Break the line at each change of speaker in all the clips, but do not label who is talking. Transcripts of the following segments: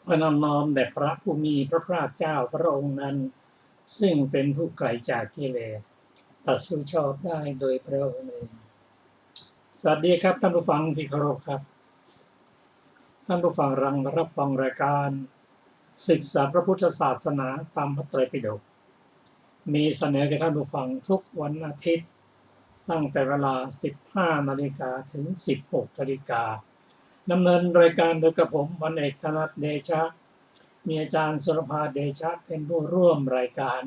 พระนามน้อมแด่พระผู้มีพระภาคเจ้าพระองค์นั้นซึ่งเป็นผู้ไกลจากกิเลสตรัสรู้ชอบได้โดยพระองค์เองสวัสดีครับท่านผู้ฟังที่เคารพครับท่านผู้ฟังรับฟังรายการศึกษาพระพุทธศาสนาตามพระไตรปิฎกมีเสนอแก่ท่านผู้ฟังทุกวันอาทิตย์ตั้งแต่เวลา 15 นาฬิกาถึง 16 นาฬิกาดำเนินรายการโดยกระผมพันเอกธนัทเดชะมีอาจารย์สุรภาเดชะเป็นผู้ร่วมรายการ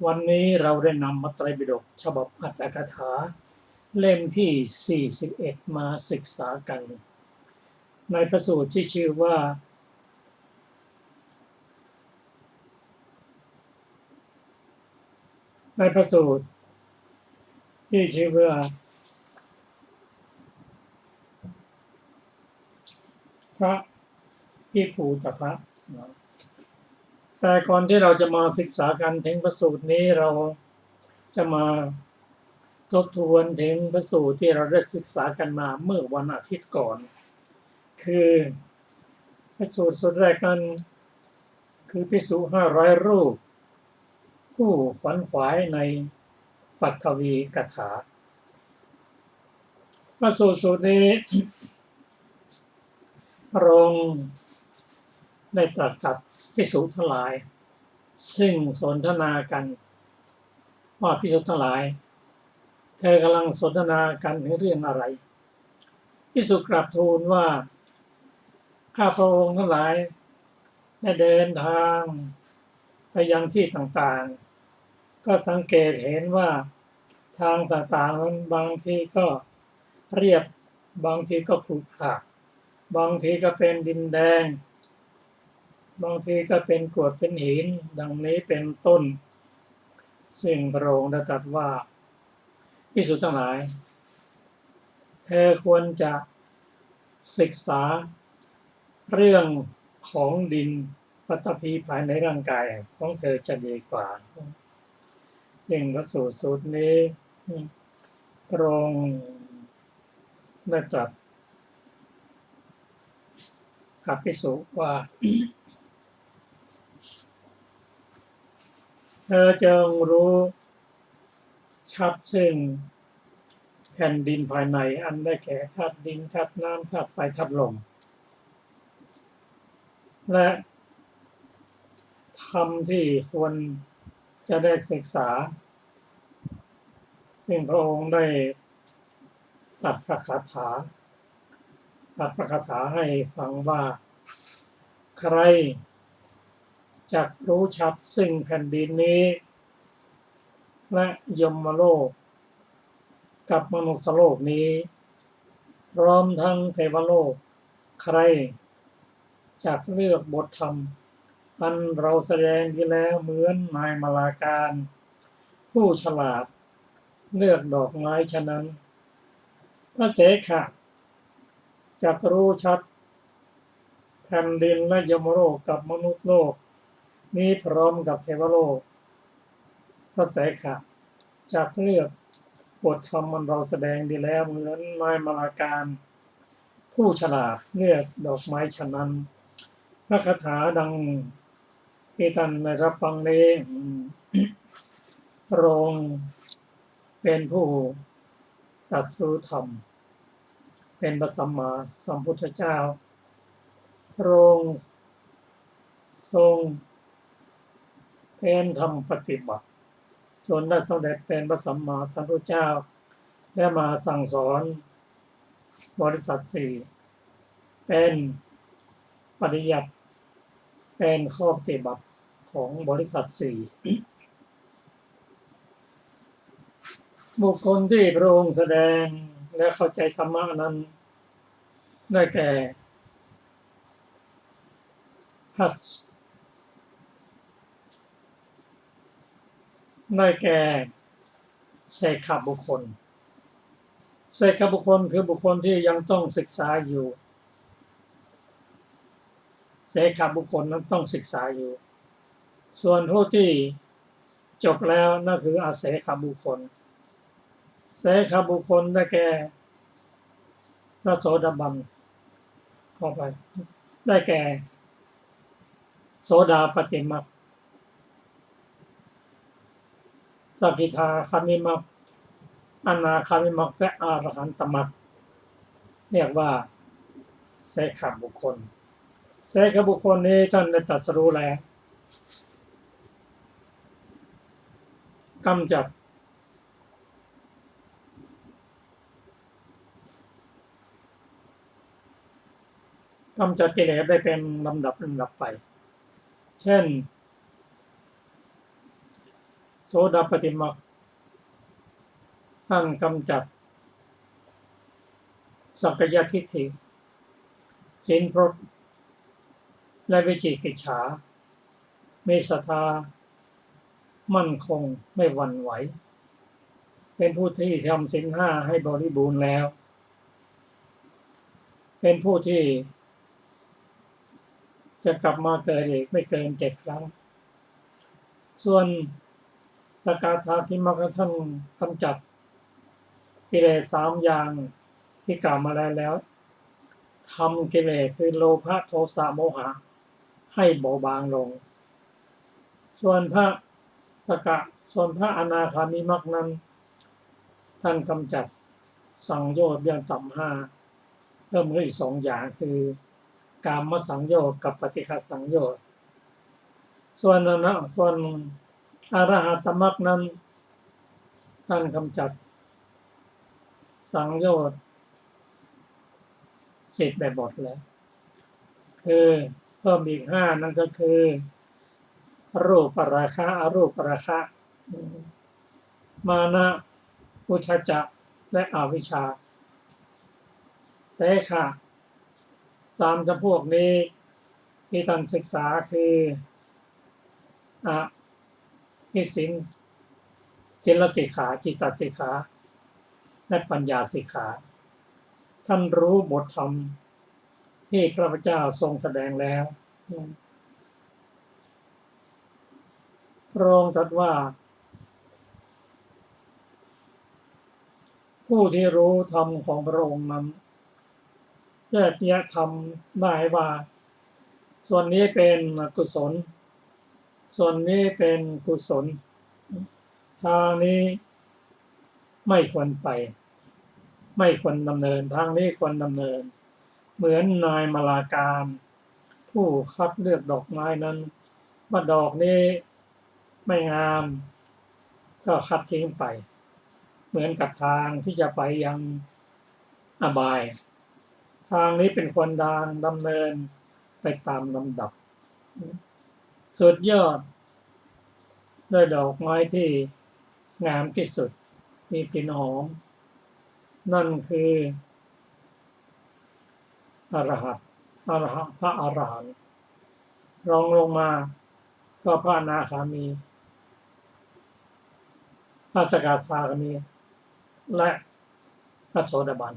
วันนี้เราได้นำพระไตรปิฎกฉบับอัตถกถาเล่มที่ 41 มาศึกษากันในพระสูตรที่ชื่อว่าในพระสูตรที่ชื่อว่าพระพิภูตพระแต่ก่อนที่เราจะมาศึกษากันถึงพระสูตรนี้เราจะมาทบทวนถึงพระสูตรที่เราได้ศึกษากันมาเมื่อวันอาทิตย์ก่อนคือพระสูตรสุดแรกนั้นคือภิกษุ500 รูปผู้ขวนขวายในปัทวีกถาพระสูตรนี้พระองค์ได้ตรัสกับภิกษุทั้งหลายซึ่งสนทนากันว่าภิกษุทั้งหลายเธอกำลังสนทนากันถึงเรื่องอะไรภิกษุกราบทูลว่าข้าพระองค์ทั้งหลายได้เดินทางไปยังที่ต่างๆก็สังเกตเห็นว่าทางต่างๆนั้นบางทีก็เรียบบางทีก็ขรุขระบางทีก็เป็นดินแดงบางทีก็เป็นกรวดเป็นหินดังนี้เป็นต้นซึ่งพระองค์ได้ตรัสว่าภิกษุทั้งหลายเธอควรจะศึกษาเรื่องของดินปฐพีภายในร่างกายของเธอจะดีกว่าซึ่งพระสูตรนี้พระองค์ได้ตรัสกับภิกษุว่าเธอจงรู้ชัดซึ่งแผ่นดินภายในอันได้แก่ธาตุดินธาตุน้ำธาตุไฟธาตุลมและธรรมที่ควรจะได้ศึกษาซึ่งพระองค์ได้ตรัสพระคาถาให้ฟังว่าใครจักรู้ชัดซึ่งแผ่นดินนี้และยมโลกกับมนุษยโลกนี้พร้อมทั้งเทวโลกใครจักเลือกบทธรรมอันเราแสดงที่แล้วเหมือนนายมาลาการผู้ฉลาดเลือกดอกไม้ฉะนั้นพระเสขะจักรู้ชัดแผ่นดินและยมโลกกับมนุษย์โลกนี้พร้อมกับเทวโลกพระเสขะจักเลือกบทธรรมมันเราแสดงดีแล้วเหมือนนายมาลาการผู้ฉลาดเลือกดอกไม้ฉะนั้นพระคาถาดังที่ท่านได้รับฟังนี้พระองค์เป็นผู้ตรัสรู้ธรรมเป็นพระสัมมาสัมพุทธเจ้าพระองค์ทรงเป็นธรรมปฏิบัติจนได้สำเร็จเป็นพระสัมมาสัมพุทธเจ้าและมาสั่งสอนบริษัท4เป็นปริยัติเป็นข้อปฏิบัติของบริษัท4บุคคลที่พระองค์แสดงและเข้าใจธรรมะนั้นได้แก่เสขบุคคลเสขบุคคลคือบุคคลที่ยังต้องศึกษาอยู่เสขบุคคลนั้นต้องศึกษาอยู่ส่วนผู้ที่จบแล้วนั่นคืออาเสขบุคคลเสขบุคคลได้แก่พระโสดาบันเข้าไปได้แก่ โสดาปัตติมรรคสกิทาคามิมรรคอนาคามิมรรคและอรหันตมรรคเรียกว่าเสขบุคคลเสขบุคคลนี้ท่านได้ตรัสรู้แล้วกำจัดกิเลสได้เป็นลำดับไปเช่นโสดาปัตติมรรคท่านกำจัดสักกายทิฏฐิศีลพรตและวิจิกิจฉามีศรัทธามั่นคงไม่หวั่นไหวเป็นผู้ที่ทำศีลห้าให้บริบูรณ์แล้วเป็นผู้ที่จะกลับมาเกิดอีกไม่เกิน7 ครั้งส่วนสกทาคามิมรรคท่านกำจัดกิเลส3 อย่างที่กล่าวมาแล้วทำกิเลสคือโลภะโทสะโมหะให้เบาบางลงส่วนพระอนาคามิมรรคนั้นท่านกำจัดสังโยชน์อย่างต่ำ5เพิ่มขึ้นอีก2 อย่างคือกามสังโยชน์กับปฏิฆะสังโยชน์ส่วนอรหัตมรรคนั้นท่านกำจัดสังโยชน์10ได้หมดแล้วคือเพิ่มอีก5นั่นก็คือรูปราคะอรูปราคะมานะอุทธัจจะและอวิชชาเสขะ3 จำพวกนี้ที่ท่านศึกษาคือที่ศีลสิกขาจิตตสิกขาและปัญญาสิกขาท่านรู้บทธรรมที่พระพุทธเจ้าทรงแสดงแล้วพระองค์ตรัสว่าผู้ที่รู้ธรรมของพระองค์นั้นแยกแยะธรรมได้ว่าส่วนนี้เป็นกุศลส่วนนี้เป็นกุศลทางนี้ไม่ควรไปไม่ควรดำเนินทางนี้ควรดำเนินเหมือนนายมาลาการผู้คัดเลือกดอกไม้นั้นว่าดอกนี้ไม่งามก็คัดทิ้งไปเหมือนกับทางที่จะไปยังอบายทางนี้เป็นควรดำเนินไปตามลำดับสุดยอดด้วยดอกไม้ที่งามที่สุดมีกลิ่นหอมนั่นคือพระอรหันต์รองลงมาก็พระอนาคามีพระสกทาคามีและพระโสดาบัน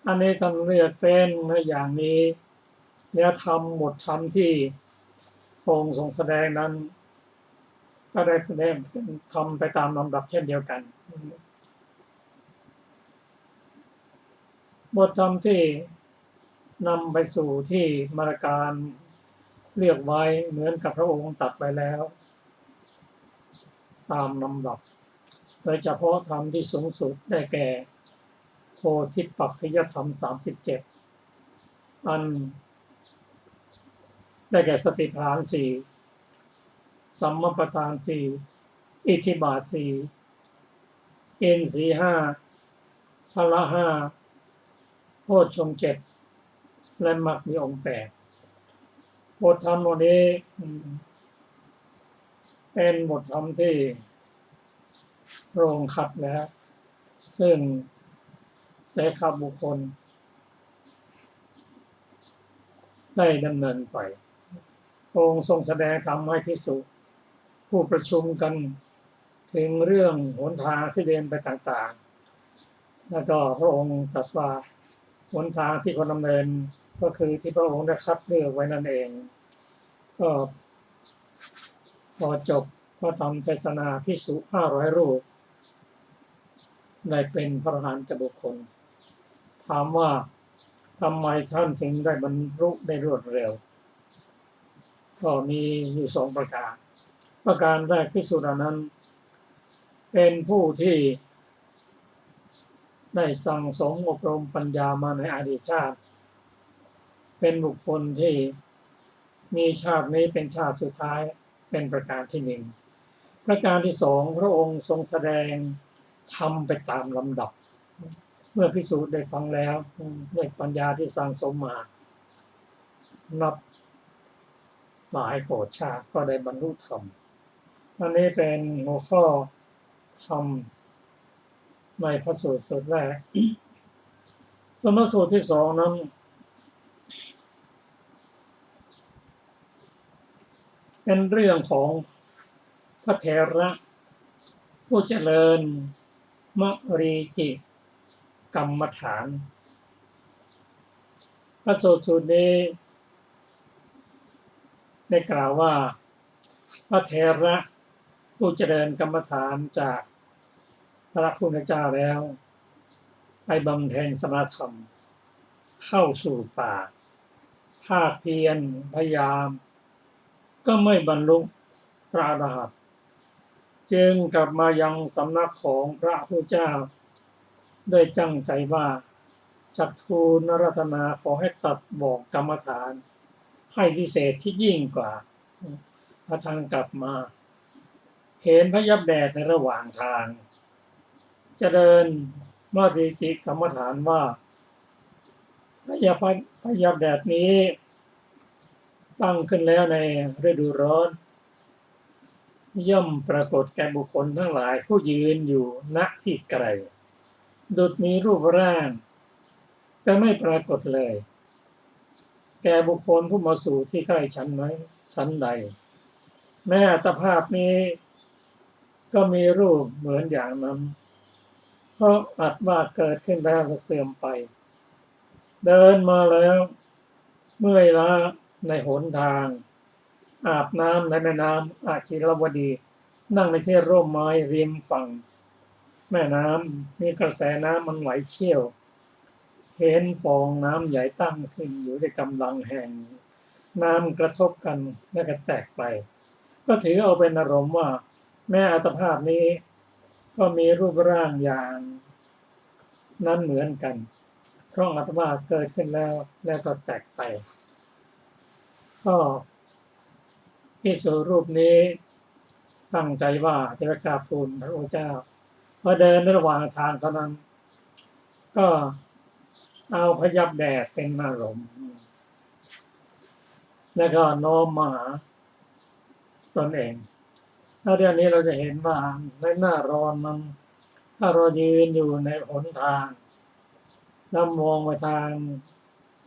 อันนี้ท่านเรียกเฟ้นอย่างนี้แล้วทำบทธรรมที่พระองค์ทรงแสดงนั้นก็ได้ทำไปตามลำดับเช่นเดียวกันบทธรรมที่นำไปสู่ที่มรรคการเรียกไว้เหมือนกับพระองค์ตรัสไปแล้วตามลำดับโดยเฉพาะธรรมที่สูงสุดได้แก่โพธิปักขิยธรรม37อันได้แก่สติปัฏฐาน4สัมมาปัฏฐาน4อิทธิบาท4อินทรีย์5พละ5โพชฌงค์7และมรรคมีองค์8บทธรรมเหล่านี้เป็นบทธรรมที่พระองค์คัดแล้วซึ่งเสขบุคคลได้ดำเนินไปพระองค์ทรงแสดงธรรมให้ภิกษุผู้ประชุมกันถึงเรื่องหนทางที่เดินไปต่างๆแล้วก็พระองค์ตรัสว่าหนทางที่ควรดำเนินก็คือที่พระองค์ได้คัดเลือกไว้นั่นเองก็พอจบพระธรรมเทศนาภิกษุ500 รูปได้เป็นพระอรหันตบุคคลถามว่าทำไมท่านถึงได้บรรลุได้รวดเร็ว ก็มีอยู่2ประการประการแรกภิกษุเหล่านั้นเป็นผู้ที่ได้สั่งสมอบรมปัญญามาในอดีตชาติเป็นบุคคลที่มีชาตินี้เป็นชาติสุดท้ายเป็นประการที่ 1ประการที่ 2พระองค์ทรงแสดงธรรมไปตามลำดับเมื่อภิกษุได้ฟังแล้วด้วยปัญญาที่สั่งสมมานับหลายโกรธชาติก็ได้บรรลุธรรมอันนี้เป็นหัวข้อธรรมในพระสูตรสุดแรกส่วนพระสูตรที่ 2นั้นเป็นเรื่องของพระเถระผู้เจริญมรีจิกรรมฐานพระสูตรนี้ได้กล่าวว่าพระเถระผู้เจริญกรรมฐานจากพระพุทธเจ้าแล้วไปบำเพ็ญสมาธรรมเข้าสู่ป่าภาคเพียรพยายามก็ไม่บรรลุพระอรหันต์จึงกลับมายังสำนักของพระพุทธเจ้าได้ตั้งใจว่าจักทูลนรัตนาขอให้ตรัสบอกกรรมฐานให้พิเศษที่ยิ่งกว่าพระทางกลับมาเห็นพยับแดดในระหว่างทางจะเดินมรีจิกรรมฐานว่าพยับแดดนี้ตั้งขึ้นแล้วในฤดูร้อนย่อมปรากฏแก่บุคคลทั้งหลายผู้ยืนอยู่ณที่ไกลดุจมีรูปร่างแต่ไม่ปรากฏเลยแก่บุคคลผู้มาสู่ที่ใกล้ชั้นไหนชั้นใดแม้อัตภาพนี้ก็มีรูปเหมือนอย่างนั้นเพราะอัตว่าเกิดขึ้นแล้วก็เสื่อมไปเดินมาแล้วเมื่อยล้าในหนทางอาบน้ำในแม่น้ำอาจิรวดีนั่งในที่ร่มไม้ริมฝั่งแม่น้ำมีกระแสน้ำมันไหลเชี่ยวเห็นฟองน้ำใหญ่ตั้งขึ้นอยู่ในกำลังแห่งน้ำกระทบกันและก็แตกไปก็ถือเอาเป็นอารมณ์ว่าแม้อัตภาพนี้ก็มีรูปร่างอย่างนั้นเหมือนกันเพราะอัตภาพเกิดขึ้นแล้วก็แตกไปก็ภิกษุรูปนี้ตั้งใจว่าจะไปกราบทูลพระพุทธเจ้าพอเดินในระหว่างทางเท่านั้นก็เอาพยับแดดเป็นอารมณ์แล้วก็น้อมมาหาตนเองถ้าเรื่องนี้เราจะเห็นว่าในหน้าร้อนมันถ้าเรายืนอยู่ในหนทางแล้วมองไปทาง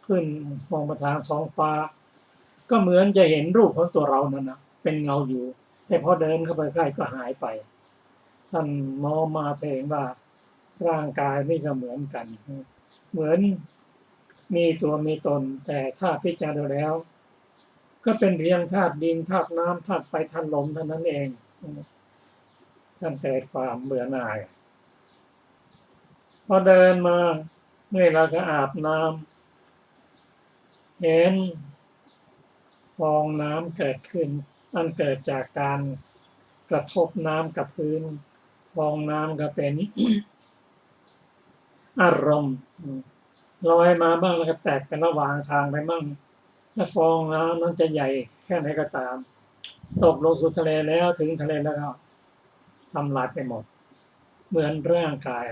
ขึ้นมองไปทางท้องฟ้าก็เหมือนจะเห็นรูปของตัวเรานั่นนะเป็นเงาอยู่แต่พอเดินเข้าไปใกล้ก็หายไปท่านมองมาเห็นว่าร่างกายนี่ก็เหมือนกันเหมือนมีตัวมีตนแต่ถ้าพิจารณาแล้วก็เป็นเพียงธาตุดินธาตุน้ำธาตุไฟธาตุลมเท่านั้นเองท่านเกิดความเบื่อหน่ายพอเดินมาเมื่อเราก็อาบน้ำเห็นฟองน้ำเกิดขึ้นอันเกิดจากการกระทบน้ำกับพื้นฟองน้ำก็เป็น อารมณ์ลอยมาบ้างแล้วก็แตกเป็นระหว่างทางไปบ้างและฟองน้ำนั้นจะใหญ่แค่ไหนก็ตามตกลงสู่ทะเลแล้วถึงทะเลแล้วก็ทำลายไปหมดเหมือนร่างกาย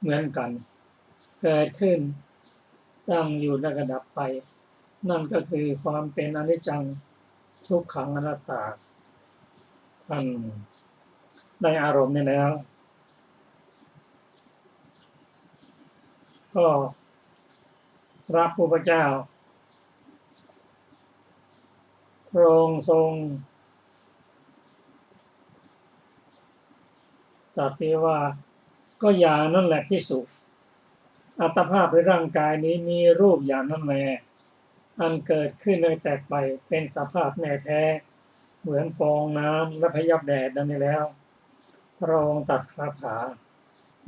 เหมือนกันเกิดขึ้นตั้งอยู่แล้วก็ดับไปนั่นก็คือความเป็นอนิจจังทุกขังอนัตตาท่านได้อารมณ์นี้แล้วก็พระพุทธเจ้าพระองค์ทรงตรัสว่าก็อย่างนั่นแหละที่สุดอัตภาพในร่างกายนี้มีรูปอย่างนั้นแลอันเกิดขึ้นและแตกไปเป็นสภาพแน่แท้เหมือนฟองน้ำและพยับแดดดังนี้แล้วพระองค์ตรัสคาถา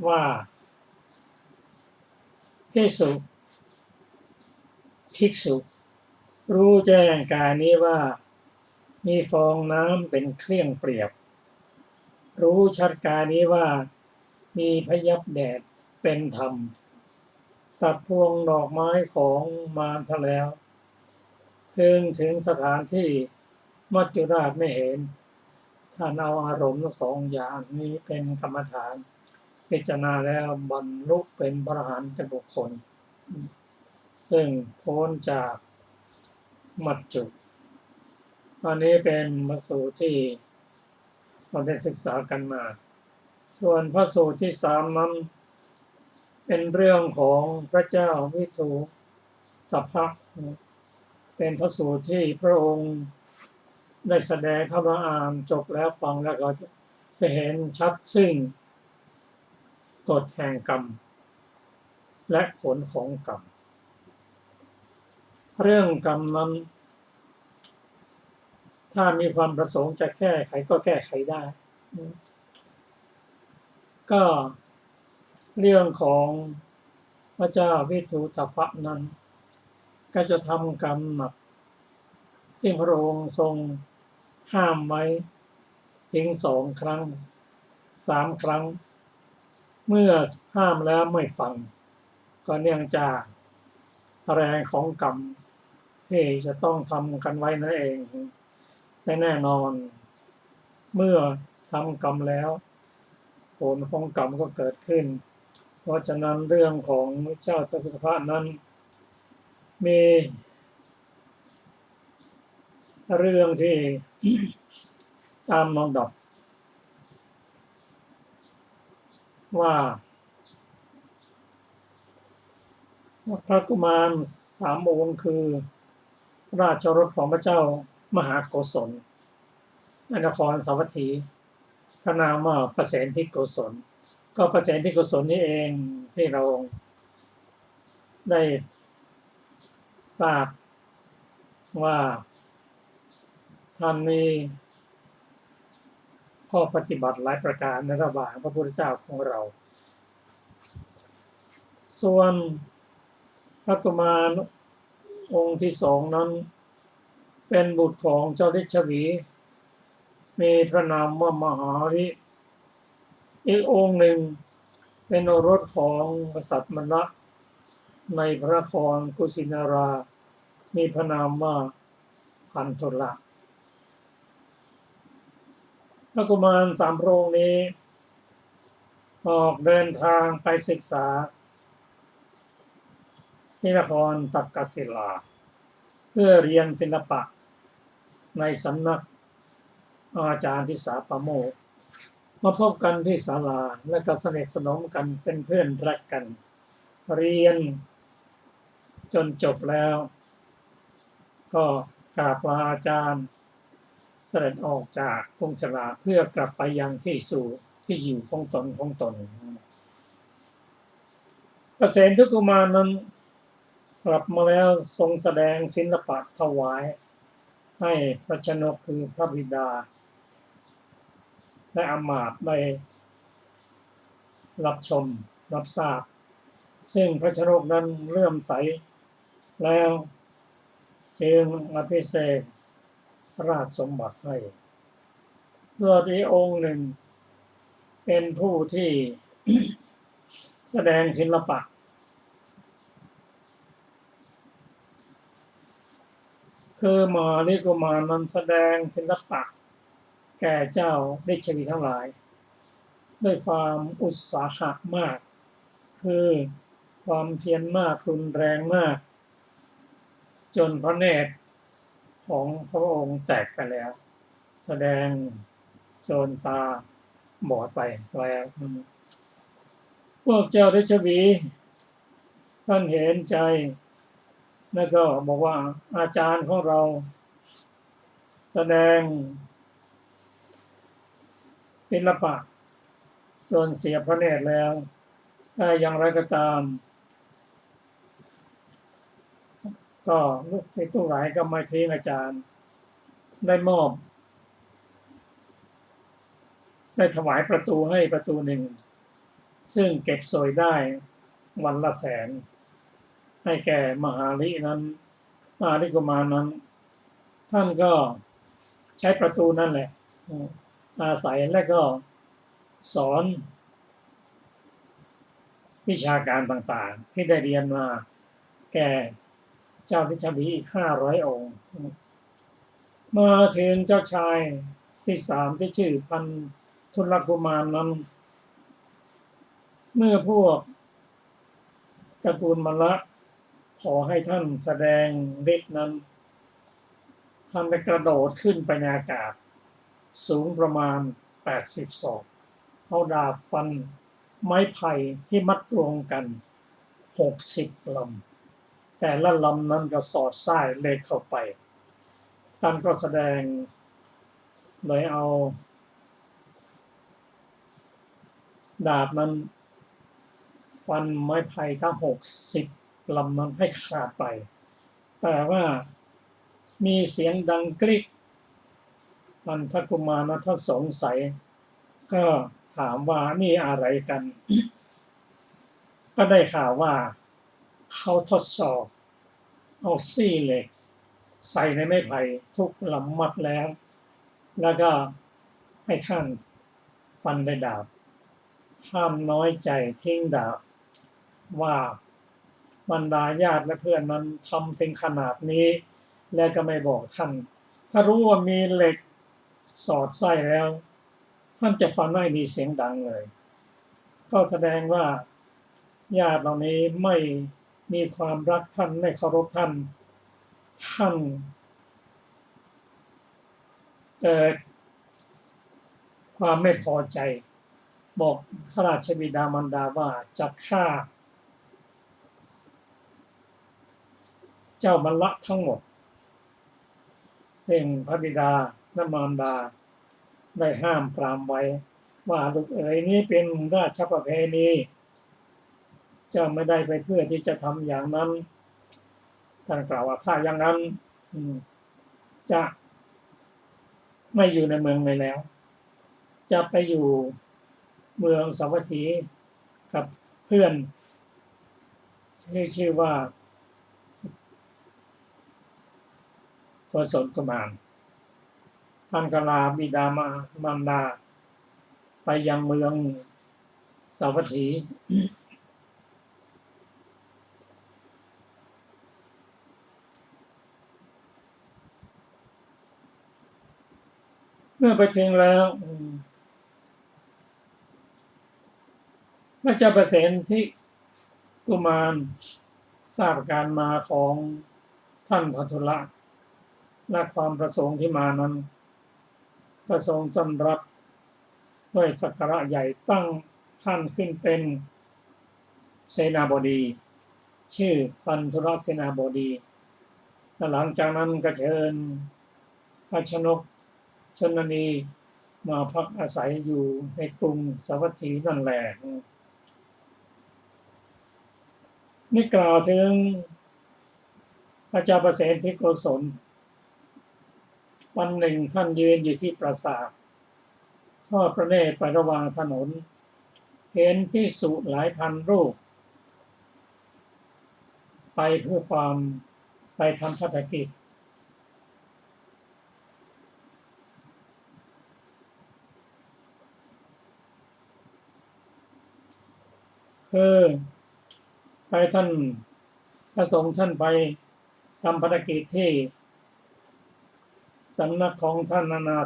ว่าภิกษุ รู้แจ้งกายนี้ว่ามีฟองน้ำเป็นเครื่องเปรียบรู้ชัดกายนี้ว่ามีพยับแดดเป็นธรรมตัดพวงดอกไม้ของมารทะแล้วเพิ่งถึงสถานที่มัจจุราชไม่เห็นท่านเอาอารมณ์สองอย่างนี้เป็นกรรมฐานพิจารณาแล้วบรรลุเป็นพระอรหันต์บุคคลซึ่งพ้นจากมัจจุอันนี้เป็นพระสูตรที่เราได้ศึกษากันมาส่วนพระสูตรที่สามนั้นเป็นเรื่องของพระเจ้าวิทูตภะเป็นพระสูตรที่พระองค์ได้แสดงเข้ามาอ่านจบแล้วฟังแล้วก็จะเห็นชัดซึ่งกฎแห่งกรรมและผลของกรรมเรื่องกรรมนั้นถ้ามีความประสงค์จะแก้ไขก็แก้ไขได้ก็เรื่องของพระเจ้าวิทูตภะนั้นก็จะทำกรรมหนักซึ่งพระองค์ทรงห้ามไว้เพียง2 ครั้ง 3 ครั้งเมื่อห้ามแล้วไม่ฟังก็เนื่องจากแรงของกรรมที่จะต้องทำกันไว้นั่นเองและแน่นอนเมื่อทำกรรมแล้วผลของกรรมก็เกิดขึ้นเพราะฉะนั้นเรื่องของเจ้าวิทูตภะนั้นมีเรื่องที่ ตามลำดับว่าพระกุมาร3 องค์คือราชรถของพระเจ้ามหาโกศลในนครสาวัตถีพระนามว่าประเสนทิโกศลก็ประเสนทิโกศลนี่เองที่เราได้ทราบว่าท่านมีข้อปฏิบัติหลายประการในระหว่างพระพุทธเจ้าของเราส่วนพระกุมารองค์ที่2นั้นเป็นบุตรของเจ้าฤาษี มีพระนามว่ามหาริอีกองค์หนึ่งเป็นโอรสของกษัตริย์มณะในพระนครกุสินารามีพระนามว่าคันธุละพระกุมาร3 พระองค์นี้ออกเดินทางไปศึกษาที่นครตักกศิลาเพื่อเรียนศิลปะในสำนักอาจารย์ทิสาปโมกข์มาพบกันที่ศาลาและก็สนิทสนมกันเป็นเพื่อนรักกันเรียนจนจบแล้วก็กราบลาอาจารย์เสด็จออกจากกรุงศาลาเพื่อกลับไปยังที่สู่ที่อยู่ของตนประเสนทิกุมารนั้นกลับมาแล้วทรงแสดงศิลปะถวายให้พระชนกคือพระบิดาและอมาตย์ได้รับชมรับทราบซึ่งพระชนกนั้นเลื่อมใสแล้วจึงอภิเษกราชสมบัติให้ส่วนอีกองค์หนึ่งเป็นผู้ที่ แสดงศิลปะคือมหาฤกุมารนั้นแสดงศิลปะแก่เจ้าฤาษีทั้งหลายด้วยความอุตสาหะมากคือความเพียรมากรุนแรงมากจนพระเนตรของพระองค์แตกไปแล้วแสดงจนตาบอดไปแล้วพวกเจ้าฤาษีท่านเห็นใจแล้วก็บอกว่าอาจารย์ของเราแสดงศิลปะจนเสียพระเนตรแล้วแต่อย่างไรก็ตามก็ลูกศิษย์ทุกหลายก็ไม่ทิ้งอาจารย์ได้ถวายประตูให้ประตูหนึ่งซึ่งเก็บสวยได้วันละ100,000ให้แก่มหาฤนั้น อาริกุมารนั้นท่านก็ใช้ประตูนั่นแหละอาศัยและก็สอนวิชาการต่างๆที่ได้เรียนมาแก่เจ้าลิชวีอีก500 องค์มาถึงเจ้าชายที่3ที่ชื่อพันธุลกุมารนั้นเมื่อพวกตระกูลมละขอให้ท่านแสดงฤทธิ์นั้นท่านได้กระโดดขึ้นไปในอากาศสูงประมาณ80 ศอกเอาดาบฟันไม้ไผ่ที่มัดรวมกัน60 ลำแต่ละลำนั้นก็สอดไส้เล็กเข้าไปท่านก็แสดงโดยเอาดาบนั้นฟันไม้ไผ่ทั้ง60 ลำนั้นให้ขาดไปแต่ว่ามีเสียงดังกริ๊กพันธกุมารนั้นท่านสงสัยก็ถามว่านี่อะไรกัน ก็ได้ข่าวว่าเขาทดสอบเอาซี่เหล็กใส่ในไม้ไผ่ทุกลำมัดแล้วก็ให้ท่านฟันด้วยดาบห้ามน้อยใจทิ้งดาบว่าบรรดาญาติและเพื่อนนั้นทำถึงขนาดนี้และก็ไม่บอกท่านถ้ารู้ว่ามีเหล็กสอดไส้แล้วท่านจะฟันไม่มีเสียงดังเลยก็แสดงว่าญาติเหล่านี้ไม่มีความรักท่านไม่เคารพท่านเกิดความไม่พอใจบอกพระราชบิดามารดาว่าจะฆ่าเจ้ามัลละทั้งหมดซึ่งพระบิดาและมารดาได้ห้ามปรามไว้ว่าลูกเอ๋ยนี้เป็นราชประเพณีเจ้าไม่ได้ไปเพื่อที่จะทำอย่างนั้นท่านกล่าวว่าถ้าอย่างนั้นจะไม่อยู่ในเมืองเลยแล้วจะไปอยู่เมืองสาวัตถีกับเพื่อนที่ชื่อว่าโกศลกุมารท่านก็ลาบิดามารดาไปยังเมืองสาวัตถีเมื่อไปถึงแล้วพระเจ้าประเสนที่กุมารทราบการมาของท่านพันธุละและความประสงค์ที่มานั้นประสงค์ต้อนรับด้วยสักการะใหญ่ตั้งท่านขึ้นเป็นเสนาบดีชื่อพันธุละเสนาบดีหลังจากนั้นก็เชิญพระชนกชนนีมาพักอาศัยอยู่ในกรุงสาวัตถีนั่นแหละนี่กล่าวถึงพระเจ้าประเสนที่โกศลวันหนึ่งท่านยืนอยู่ที่ปราสาททอดพระเนตรไประหว่างถนนเห็นภิกษุหลายพันรูปไปเพื่อความไปทำพัฒกิจคือไปท่านพระสงฆ์ท่านไปทำภารกิจที่สำนักของท่านอนา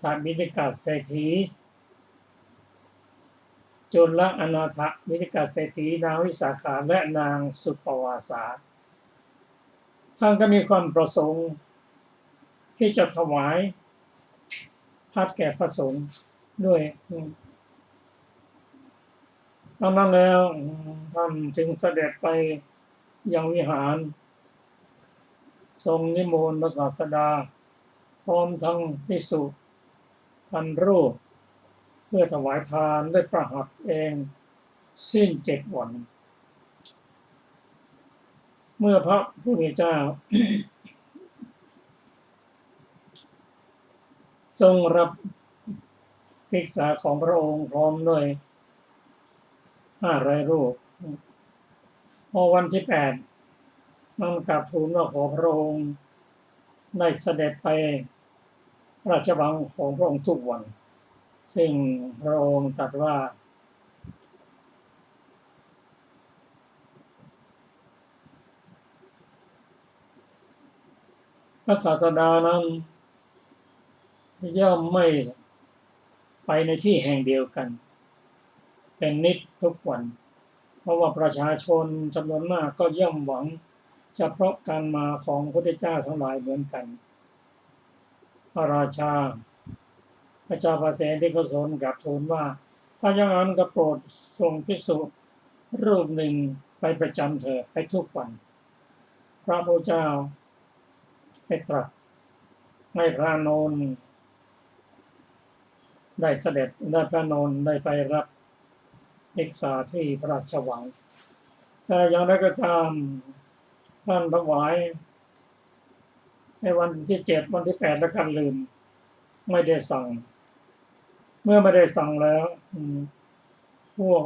ถบิณฑิกาเศรษฐีจุลอนาถบิณฑิกาเศรษฐีนางวิสาขาและนางสุปวาสาท่านก็มีความประสงค์ที่จะถวายพัดแก่พระสงฆ์ด้วยตอนนั้นแล้วท่านจึงเสด็จไปยังวิหารทรงนิมนต์พระศาสดาพร้อมทั้งภิกษุพันรูปเพื่อถวายทานด้วยประหัตถ์เองสิ้น7 วันเมื่อพระผู้มีเจ้า ทรงรับภิกษาของพระองค์พร้อมด้วย500 รูปพอวันที่ น้อมกราบทูลว่าขอพระองค์ได้เสด็จไปราชวังของพระองค์ทุกวันซึ่งพระองค์ตรัสว่าพระศาสดานั้นย่อมไม่ไปในที่แห่งเดียวกันเป็นนิจทุกวันเพราะว่าประชาชนจำนวนมากก็ย่อมหวังเฉพาะการมาของพระพุทธเจ้าทั้งหลายเหมือนกันพระราชาพระเจ้าประเสนที่กุศลกราบทูลว่าถ้าอย่างนั้นก็โปรดส่งภิกษุรูปหนึ่งไปประจำเถิดไปทุกวันพระพุทธเจ้าได้ตรัสให้พระนนท์ได้เสด็จได้พระนนท์ได้ไปรับภิกษาที่พระราชวังแต่อย่างไรก็ตามท่านถวายในวันที่7วันที่8แล้วกันลืมไม่ได้สั่งเมื่อไม่ได้สั่งแล้วพวก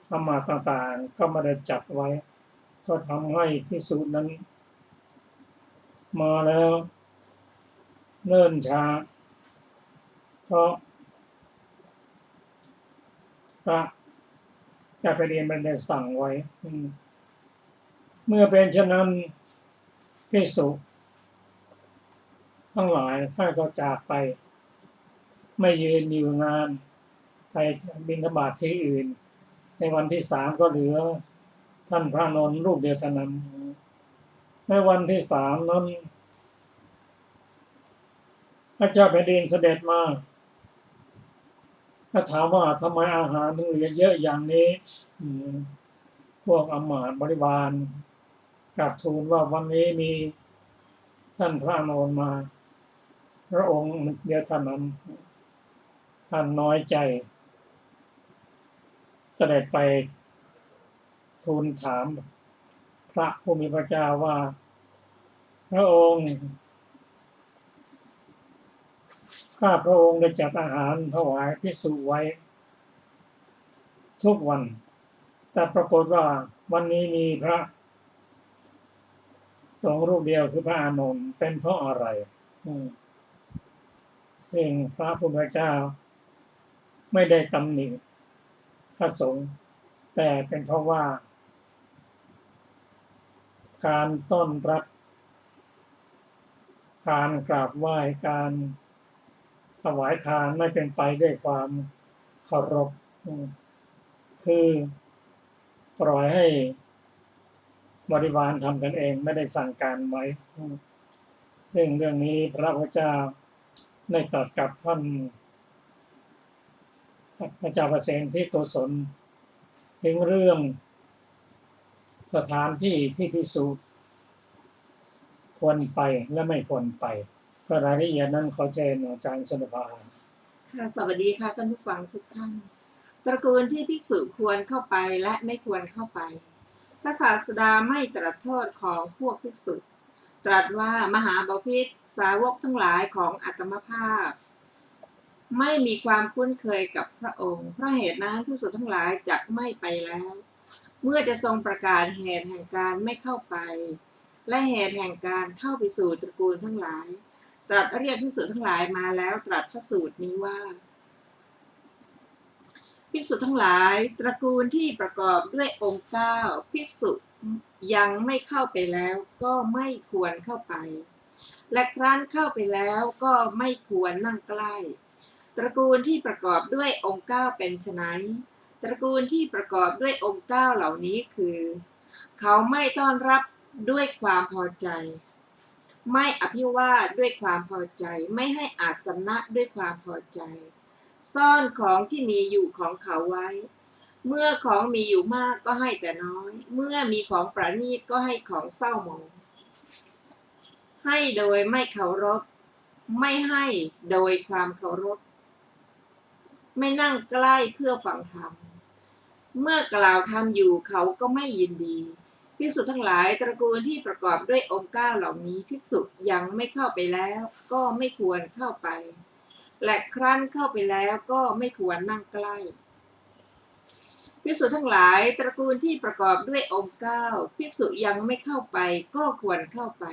ธรรมะต่างๆก็ไม่ได้จัดไว้ก็ทำให้ภิกษุนั้นมาแล้วเนิ่นช้าเพราะพระเจ้าแผ่นดินไม่ได้สั่งไว้เมื่อเป็นเช่นนั้นภิกษุทั้งหลายถ้าก็จากไปไม่ยืนอยู่งานไปบิณฑบาตที่อื่นในวันที่3ก็เหลือท่านพระนนท์รูปเดียวเท่านั้นในวันที่3นั้นพระเจ้าแผ่นดินเสด็จมาถ้าถามว่าทำไมอาหารถึงเหลือเยอะอย่างนี้พวกอมาตย์บริวารกราบทูลว่าวันนี้มีท่านพระนนท์มาพระองค์เดียวเท่านั้นท่านน้อยใจเสด็จไปทูลถามพระผู้มีพระเจ้าว่าพระองค์ข้าพระองค์ได้จัดอาหารถวายภิกษุไว้ทุกวันแต่ปรากฏว่าวันนี้มีพระสงฆ์รูปเดียวคือพระอานนท์เป็นเพราะอะไรซึ่งพระผู้มีพระเจ้าไม่ได้ตำหนิพระสงฆ์แต่เป็นเพราะว่าการต้อนรับการกราบไหว้การถวายทานไม่เป็นไปด้วยความเคารพคือปล่อยให้บริวารทำกันเองไม่ได้สั่งการไว้ซึ่งเรื่องนี้พระพุทธเจ้าได้ตรัสกับท่านพระเจ้าประเสนที่โกศลถึงเรื่องสถานที่ที่ภิกษุควรไปและไม่ควรไปก็รายละเอียดนั้นขอเชิญอาจารย์สนภา
ค่ะสวัสดีค่ะท่านผู้ฟังทุกท่านตระกูลที่ภิกษุควรเข้าไปและไม่ควรเข้าไปพระศาสดาไม่ตรัสโทษของพวกภิกษุตรัสว่ามหาบพิตรสาวกทั้งหลายของอัตมภาพไม่มีความคุ้นเคยกับพระองค์เพราะเหตุนั้นภิกษุทั้งหลายจักไม่ไปแล้วเมื่อจะทรงประกาศเหตุแห่งการไม่เข้าไปและเหตุแห่งการเข้าไปสู่ตระกูลทั้งหลายตรัสเรียกภิกษุทั้งหลายมาแล้วตรัสพระสูตรนี้ว่าภิกษุทั้งหลายตระกูลที่ประกอบด้วยองค์9ภิกษุยังไม่เข้าไปแล้วก็ไม่ควรเข้าไปและครั้นเข้าไปแล้วก็ไม่ควรนั่งใกล้ตระกูลที่ประกอบด้วยองค์9เป็นไฉนตระกูลที่ประกอบด้วยองค์9เหล่านี้คือเขาไม่ต้อนรับด้วยความพอใจไม่อภิวาทด้วยความพอใจไม่ให้อาสนะด้วยความพอใจซ่อนของที่มีอยู่ของเขาไว้เมื่อของมีอยู่มากก็ให้แต่น้อยเมื่อมีของประณีตก็ให้ของเศร้าหมองให้โดยไม่เคารพไม่ให้โดยความเคารพไม่นั่งใกล้เพื่อฟังธรรมเมื่อกล่าวธรรมอยู่เขาก็ไม่ยินดีภิกษุทั้งหลายตระกูลที่ประกอบด้วยองค์9เหล่านี้ภิกษุยังไม่เข้าไปแล้วก็ไม่ควรเข้าไปและครั้นเข้าไปแล้วก็ไม่ควรนั่งใกล้ ภิกษุทั้งหลายตระกูลที่ประกอบด้วยองค์9ภิกษุยังไม่เข้าไปก็ควรเข้าไป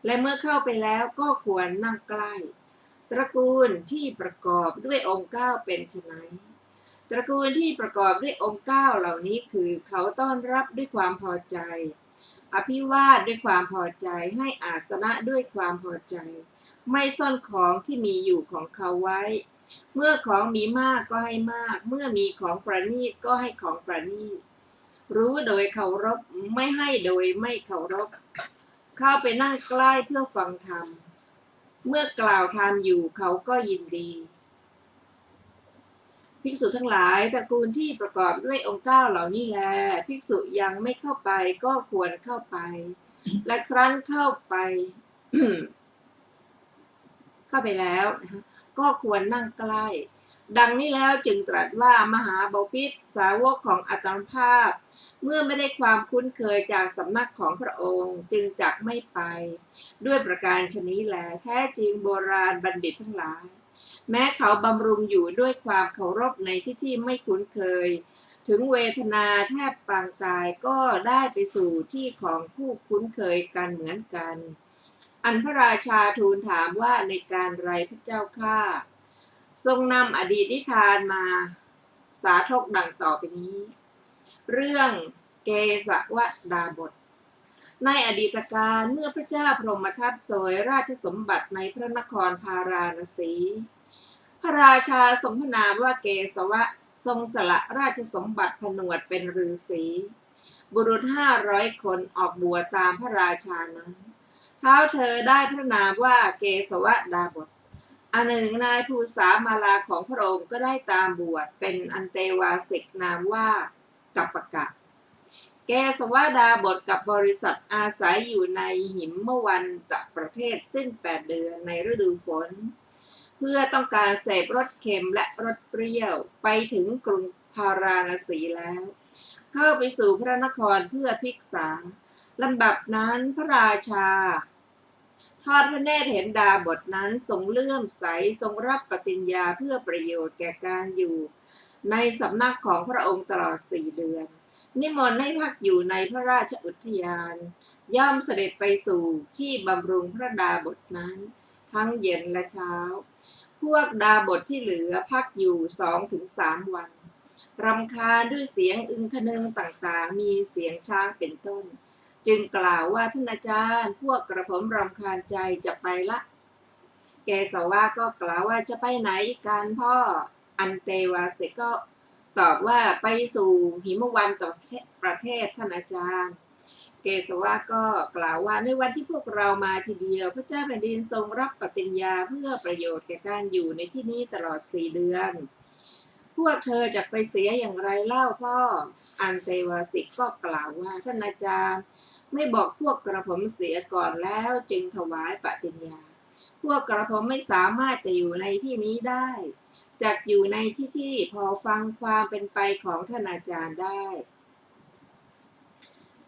และเมื่อเข้าไปแล้วก็ควรนั่งใกล้ตระกูลที่ประกอบด้วยองค์9เป็นไฉนตระกูลที่ประกอบด้วยองค์9เหล่านี้คือเขาต้อนรับด้วยความพอใจอภิวาทด้วยความพอใจให้อาสนะด้วยความพอใจไม่ซ่อนของที่มีอยู่ของเขาไว้เมื่อของมีมากก็ให้มากเมื่อมีของประณีตก็ให้ของประณีตรู้โดยเคารพไม่ให้โดยไม่เคารพเข้าไปนั่งใกล้เพื่อฟังธรรมเมื่อกล่าวธรรมอยู่เขาก็ยินดีภิกษุทั้งหลายตระกูลที่ประกอบด้วยองค์9เหล่านี้แลภิกษุยังไม่เข้าไปก็ควรเข้าไปและครั้นเข้าไป เข้าไปแล้วก็ควรนั่งใกล้ดังนี้แล้วจึงตรัสว่ามหาบพิตรสาวกของอัตมภาพเมื่อไม่ได้ความคุ้นเคยจากสำนักของพระองค์จึงจักไม่ไปด้วยประการชนี้แลแท้จริงโบราณบัณฑิตทั้งหลายแม้เขาบำรุงอยู่ด้วยความเคารพในที่ไม่คุ้นเคยถึงเวทนาแทบปางตายก็ได้ไปสู่ที่ของผู้คุ้นเคยกันเหมือนกันอันพระราชาทูลถามว่าในการไรพระเจ้าข้าทรงนำอดีตนิทานมาสาธกดังต่อไปนี้เรื่องเกสวดาบทในอดีตการเมื่อพระเจ้าพรหมทัตโสยราชสมบัติในพระนครพาราณสีพระราชาทรงพระนามว่าเกสวะทรงสละราชสมบัติผนวดเป็นฤาษีบุรุษ500 คนออกบวชตามพระราชานั้นเท้าเธอได้พระนามว่าเกสวดาบทอันหนึ่งนายภูษามาลาของพระองค์ก็ได้ตามบวชเป็นอันเตวาสิกนามว่ากัปปกะเกสวดาบทกับบริษัทอาศัยอยู่ในหิมวันตประเทศสิ้น8 เดือนในฤดูฝนเพื่อต้องการเสพรสเค็มและรสเปรี้ยวไปถึงกรุงพาราณสีแล้วเข้าไปสู่พระนครเพื่อภิกษาลำดับนั้นพระราชาทอดพระเนตรเห็นดาบทนั้นทรงเลื่อมใสทรงรับปฏิญญาเพื่อประโยชน์แก่การอยู่ในสำนักของพระองค์ตลอด4 เดือนนิมนต์ให้พักอยู่ในพระราชอุทยานย่อมเสด็จไปสู่ที่บำรุงพระดาบทนั้นทั้งเย็นและเช้าพวกดาบทที่เหลือพักอยู่ 2-3 วันรำคาญด้วยเสียงอึงคนึงต่างๆมีเสียงช้างเป็นต้นจึงกล่าวว่าท่านอาจารย์พวกกระผมรำคาญใจจะไปละเกสวะก็กล่าวว่าจะไปไหนกันพ่ออันเตวาสิกก็ตอบว่าไปสู่หิมวันต่อประเทศท่านอาจารย์เกสวะก็กล่าวว่าในวันที่พวกเรามาทีเดียวพระเจ้าแผ่นดินทรงรับปฏิญญาเพื่อประโยชน์แก่การอยู่ในที่นี้ตลอด4 เดือนพวกเธอจะไปเสียอย่างไรเล่าพ่ออันเตวาสิกก็กล่าวว่าท่านอาจารย์ไม่บอกพวกกระผมเสียก่อนแล้วจึงถวายปฏิญญาพวกกระผมไม่สามารถจะอยู่ในที่นี้ได้จักอยู่ในที่พอฟังความเป็นไปของท่านอาจารย์ได้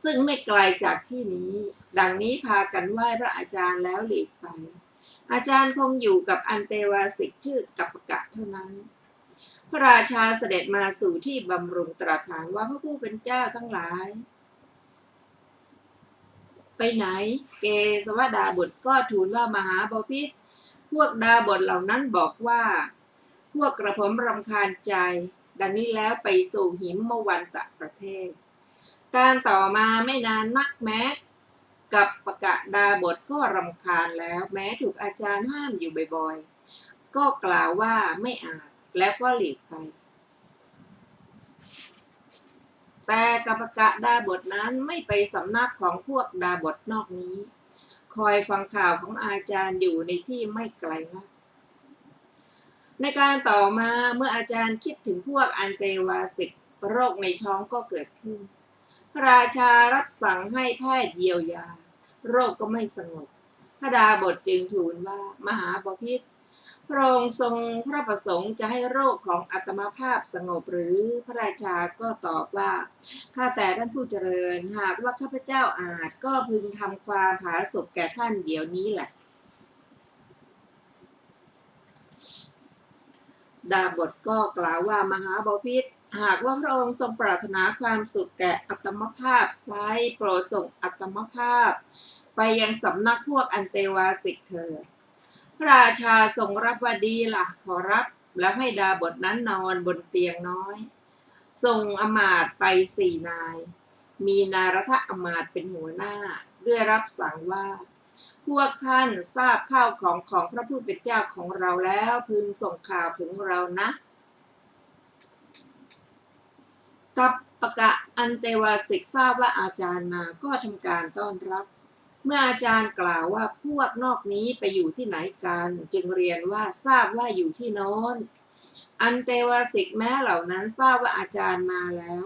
ซึ่งไม่ไกลจากที่นี้ดังนี้พากันไหว้พระอาจารย์แล้วหลีกไปอาจารย์คงอยู่กับอันเตวาสิกชื่อกัปปกะเท่านั้นพระราชาเสด็จมาสู่ที่บำรุงตรัสถามว่าพระผู้เป็นเจ้าทั้งหลายไปไหนเกสวดาบทก็ทูลว่ามหาบพิตรพวกดาบทเหล่านั้นบอกว่าพวกกระผมรำคาญใจดังนี้แล้วไปสู่หิมวันตประเทศการต่อมาไม่นานนักแม้กับปกะดาบทก็รำคาญแล้วแม้ถูกอาจารย์ห้ามอยู่บ่อยๆก็กล่าวว่าไม่อาจแล้วก็หลีกไปแต่กัปปกะดาบทนั้นไม่ไปสำนักของพวกดาบทนอกนี้คอยฟังข่าวของอาจารย์อยู่ในที่ไม่ไกลนักในการต่อมาเมื่ออาจารย์คิดถึงพวกอันเตวาสิกโรคในท้องก็เกิดขึ้นพระราชารับสั่งให้แพทย์เยียวยาโรคก็ไม่สงบพระดาบทจึงทูลว่ามหาบพิตรพระองค์ทรงพระประสงค์จะให้โรคของอัตมภาพสงบหรือพระราชาก็ตอบว่าข้าแต่ท่านผู้เจริญหากว่าข้าพเจ้าอาจก็พึงทำความผาสุกแก่ท่านเดี๋ยวนี้แหละดาบทก็กล่าวว่ามหาบพิตร หากว่าพระองค์ทรงปรารถนาความสุขแก่อัตมภาพไซร้โปรดส่งอัตมภาพไปยังสำนักพวกอันเตวาสิกเถิดพระราชาทรงรับว่าดีล่ะขอรับแล้วให้ดาบทนั้นนอนบนเตียงน้อยส่งอมาตย์ไป4 นายมีนารทอมาตย์เป็นหัวหน้าด้วยรับสั่งว่าพวกท่านทราบข้าวของพระผู้เป็นเจ้าของเราแล้วพึงส่งข่าวถึงเรานะกัปปะกะอันเตวาสิกทราบว่าอาจารย์มาก็ทำการต้อนรับเมื่ออาจารย์กล่าวว่าพวกนอกนี้ไปอยู่ที่ไหนกันจึงเรียนว่าทราบว่าอยู่ที่โน้นอันเตวาสิกแม้เหล่านั้นทราบว่าอาจารย์มาแล้ว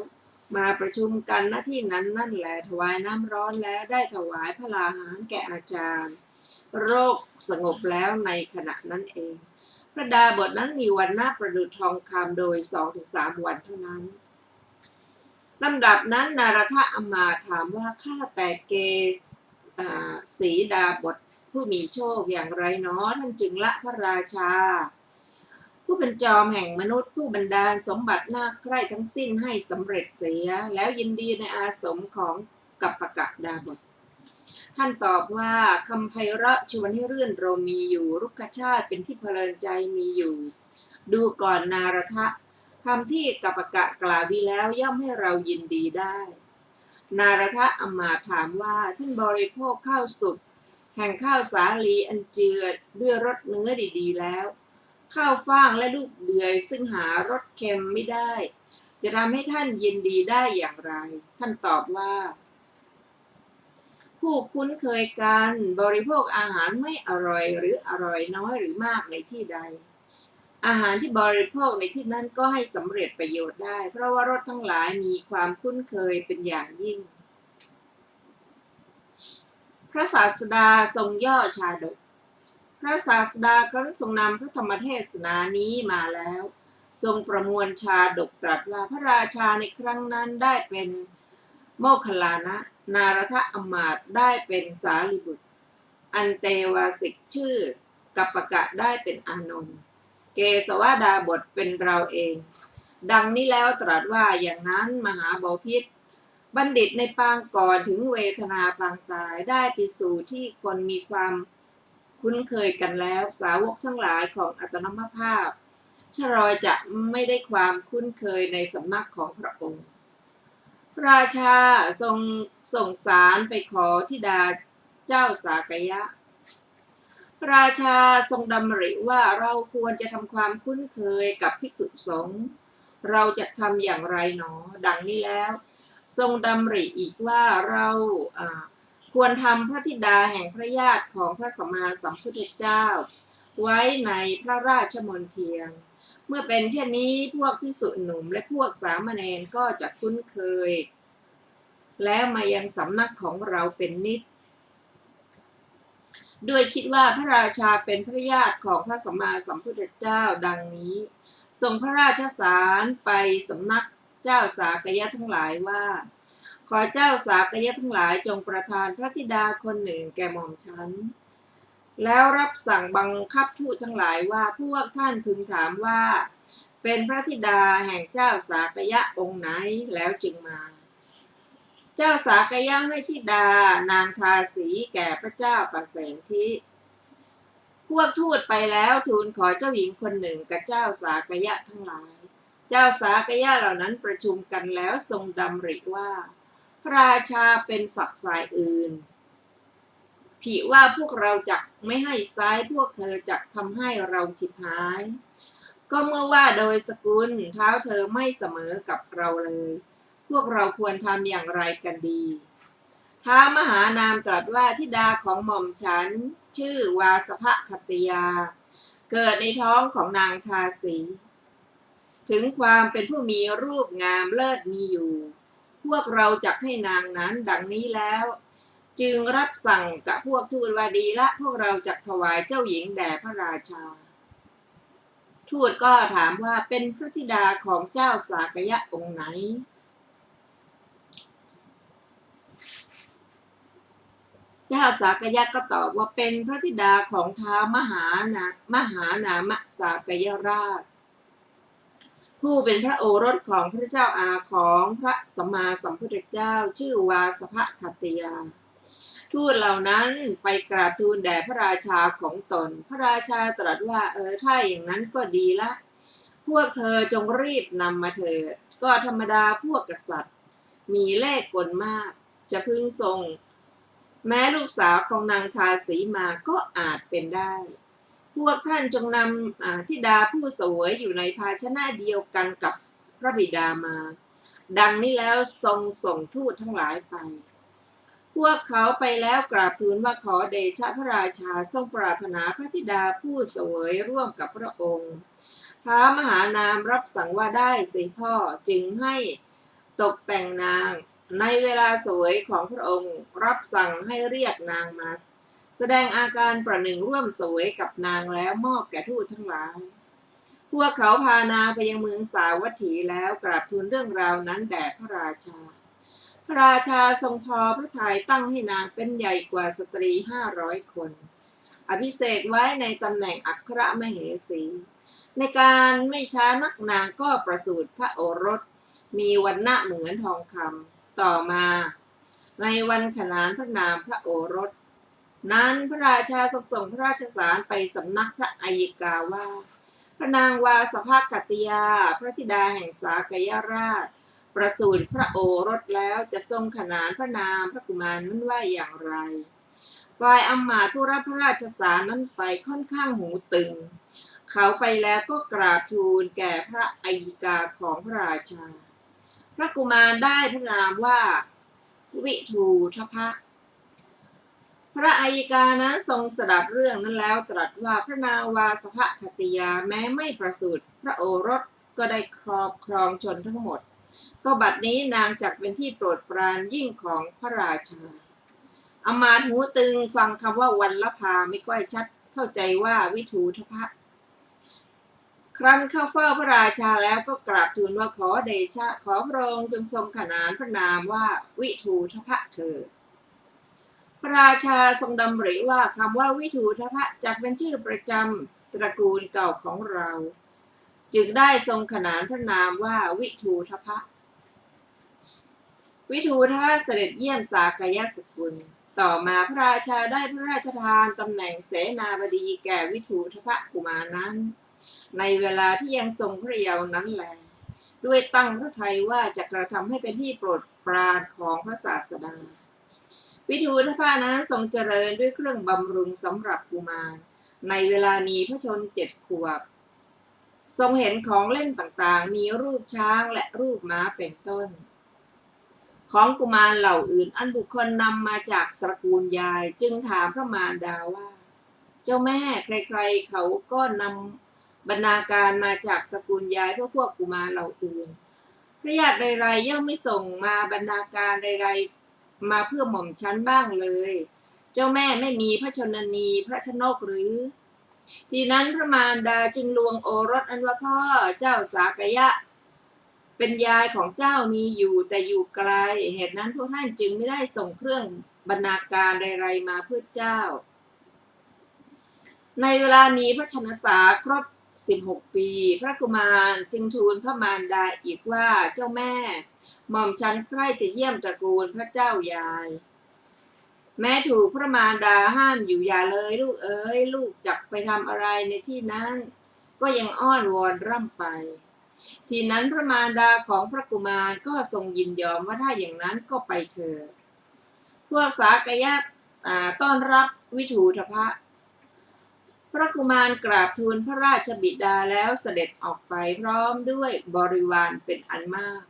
มาประชุมกันณที่นั้นนั่นแหละถวายน้ำร้อนแล้วได้ถวายพลาหารแก่อาจารย์โรคสงบแล้วในขณะนั้นเองพระดาบทนั้นมีวันหน้าประดุจทองคำโดย 2-3 วันเท่านั้นลำดับนั้นนารทอมาตย์ถามว่าข้าแต่เกสีดาบทผู้มีโชคอย่างไรเนาะท่านจึงละพระราชาผู้เป็นจอมแห่งมนุษย์ผู้บันดาลสมบัติน่าใคร่ทั้งสิ้นให้สำเร็จเสียแล้วยินดีในอาสมของกัปปะกะดาบทท่านตอบว่าคำไพเราะชวนให้รื่นรมมีอยู่รุกขชาติเป็นที่เพลินใจมีอยู่ดูก่อนนารทะคำที่กัปปะกะกล่าวดีแล้วย่อมให้เรายินดีได้นารทอมาตย์ถามว่าท่านบริโภคข้าวสุกแห่งข้าวสาลีอันเจือด้วยรสเนื้อดีๆแล้วข้าวฟ่างและลูกเดือยซึ่งหารสเค็มไม่ได้จะทำให้ท่านยินดีได้อย่างไรท่านตอบว่าผู้คุ้นเคยกันบริโภคอาหารไม่อร่อยหรืออร่อยน้อยหรือมากในที่ใดอาหารที่บริโภคในที่นั้นก็ให้สำเร็จประโยชน์ได้เพราะว่ารสทั้งหลายมีความคุ้นเคยเป็นอย่างยิ่งพระศาสดาทรงย่อชาดกพระศาสดาครั้นทรงนำพระธรรมเทศนานี้มาแล้วทรงประมวลชาดกตรัสว่าพระราชาในครั้งนั้นได้เป็นโมคคัลลานะนารทอมาตย์ได้เป็นสารีบุตรอันเตวาสิกชื่อกัปปะกะได้เป็นอานนท์เกสวดาบทเป็นเราเองดังนี้แล้วตรัสว่าอย่างนั้นมหาบพิตรบัณฑิตในปางก่อนถึงเวทนาปางตายได้ไปสู่ที่คนมีความคุ้นเคยกันแล้วสาวกทั้งหลายของอัตนมภาพชรอยจะไม่ได้ความคุ้นเคยในสำนักของพระองค์พระราชาทรงส่งสารไปขอธิดาเจ้าสากยะพระราชาทรงดำริว่าเราควรจะทำความคุ้นเคยกับภิกษุสงฆ์เราจะทำอย่างไรหนอดังนี้แล้วทรงดำริอีกว่าเราควรทำพระธิดาแห่งพระญาติของพระสัมมาสัมพุทธเจ้าไว้ในพระราชมณฑีเมื่อเป็นเช่นนี้พวกภิกษุหนุ่มและพวกสามเณรก็จะคุ้นเคยแล้วมายังสำนักของเราเป็นนิจโดยคิดว่าพระราชาเป็นพระญาติของพระสัมมาสัมพุทธเจ้าดังนี้ส่งพระราชสารไปสำนักเจ้าสากยะทั้งหลายว่าขอเจ้าสากยะทั้งหลายจงประทานพระธิดาคนหนึ่งแก่หม่อมฉันแล้วรับสั่งบังคับทูตทั้งหลายว่าพวกท่านพึงถามว่าเป็นพระธิดาแห่งเจ้าสากยะองค์ไหนแล้วจึงมาเจ้าสากยะให้ธิดานางทาสีแก่พระเจ้าประเสนทิพวกทูตไปแล้วทูลขอเจ้าหญิงคนหนึ่งกับเจ้าสากยะทั้งหลายเจ้าสากยะเหล่านั้นประชุมกันแล้วทรงดำริว่าพระราชาเป็นฝักฝ่ายอื่นผิว่าพวกเราจักไม่ให้ซ้ายพวกเธอจักทำให้เราฉิบหายก็เมื่อว่าโดยสกุลเท้าเธอไม่เสมอกับเราเลยพวกเราควรทำอย่างไรกันดีท้าวมหานามตรัสว่าธิดาของหม่อมฉันชื่อวาสภคติยาเกิดในท้องของนางทาสีถึงความเป็นผู้มีรูปงามเลิศมีอยู่พวกเราจักให้นางนั้นดังนี้แล้วจึงรับสั่งกับพวกทูตว่าดีละพวกเราจักถวายเจ้าหญิงแด่พระราชาทูตก็ถามว่าเป็นพระธิดาของเจ้าสากยะองค์ไหนเจ้าสากยะก็ตอบว่าเป็นพระธิดาของท้าวมหานามสากยราช ผู้เป็นพระโอรสของพระเจ้าอาของพระสัมมาสัมพุทธเจ้าชื่อวาสภคัตติยาทูตเหล่านั้นไปกราบทูลแด่พระราชาของตนพระราชาตรัสว่าถ้าอย่างนั้นก็ดีละพวกเธอจงรีบนำมาเถิดก็ธรรมดาพวกกษัตริย์มีเล่ห์กลมากจะพึงทรงแม้ลูกสาวของนางทาสีมาก็อาจเป็นได้พวกท่านจงนำธิดาผู้เสวยอยู่ในภาชนะเดียวกันกับพระบิดามาดังนี้แล้วทรงส่งทูตทั้งหลายไปพวกเขาไปแล้วกราบทูลว่าขอเดชะพระราชาทรงปรารถนาพระธิดาผู้เสวยร่วมกับพระองค์ท้าวมหานามรับสั่งว่าได้สิพ่อจึงให้ตกแต่งนางในเวลาเสวยของพระองค์รับสั่งให้เรียกนางมาแสดงอาการประหนึ่งร่วมเสวยกับนางแล้วมอบแก่ทูตทั้งหลายพวกเขาพานางไปยังเมืองสาวัตถีแล้วกราบทูลเรื่องราวนั้นแด่พระราชาพระราชาทรงพอพระทัยตั้งให้นางเป็นใหญ่กว่าสตรี500 คนอภิเษกไว้ในตำแหน่งอัครมเหสีในการไม่ช้านักนางก็ประสูติพระโอรสมีวรรณะเหมือนทองคำต่อมาในวันขนานพระนามพระโอรสนั้นพระราชาทรงส่งพระราชสารไปสำนักพระอัยกาว่าพระนางวาสภคัตติยาพระธิดาแห่งสากยราชประสูติพระโอรสแล้วจะทรงขนานพระนามพระกุมารนั้นว่าอย่างไรฝ่ายอำมาตย์ผู้รับพระราชสารนั้นไปค่อนข้างหูตึงเขาไปแล้วก็กราบทูลแก่พระอัยกาของพระราชาพระกุมารได้พระนามว่าวิทูทพะพระอัยกานั้นทรงสดับเรื่องนั้นแล้วตรัสว่าพระนางวาสภคัตติยาแม้ไม่ประสูติพระโอรสก็ได้ครองชนทั้งหมดก็บัดนี้นางจักเป็นที่โปรดปรานยิ่งของพระราชาอมาตย์หูตึงฟังคำว่าวัลลภาไม่ค่อยชัดเข้าใจว่าวิทูทพะครั้นเข้าเฝ้าพระราชาแล้วก็กราบทูลว่าขอเดชะขอพระองค์จงทรงขนานพระนามว่าวิทูทพะเถิดพระราชาทรงดำริว่าคำว่าวิทูทพะจักเป็นชื่อประจำตระกูลเก่าของเราจึงได้ทรงขนานพระนามว่าวิทูทพะวิทูทพะเสด็จเยี่ยมสากยสกุลต่อมาพระราชาได้พระราชทานตำแหน่งเสนาบดีแก่วิทูทพะกุมารนั้นในเวลาที่ยังทรงพระเยาว์นั้นแลด้วยตั้งพระทัยว่าจะกระทำให้เป็นที่โปรดปรานของพระศาสดาวิทูทพะนั้นทรงเจริญด้วยเครื่องบำรุงสำหรับกุมารในเวลามีพระชน7 ขวบทรงเห็นของเล่นต่างๆมีรูปช้างและรูปม้าเป็นต้นของกุมารเหล่าอื่นอันบุคคลนำมาจากตระกูลยายจึงถามพระมารดาว่าเจ้าแม่ใครๆเขาก็นำบรรณาการมาจากตระกูลยายพวกกุมารเหล่าอื่นพระญาติใดๆย่อมไม่ส่งมาบรรณาการใดๆมาเพื่อหม่อมชั้นบ้างเลยเจ้าแม่ไม่มีพระชนนีพระชนกหรือทีนั้นพระมารดาจึงลวงโอรสอันว่าพ่อเจ้าสากยะเป็นยายของเจ้ามีอยู่แต่อยู่ไกลเหตุนั้นพวกท่านจึงไม่ได้ส่งเครื่องบรรณาการใดๆมาเพื่อเจ้าในเวลามีพระชนสาครบ16 ปีพระกุมารจึงทูลพระมารดาอีกว่าเจ้าแม่หม่อมฉันใคร่จะเยี่ยมตระกูลพระเจ้ายายแม้ถูกพระมารดาห้ามอยู่อย่าเลยลูกเอ๋ยลูกจักไปทำอะไรในที่นั้นก็ยังอ้อนวอนร่ำไปทีนั้นพระมารดาของพระกุมารก็ทรงยินยอมว่าถ้าอย่างนั้นก็ไปเถิดพวกสากยะต้อนรับวิทูทพะพระกุมารกราบทูลพระราชบิดาแล้วเสด็จออกไปพร้อมด้วยบริวารเป็นอันมาก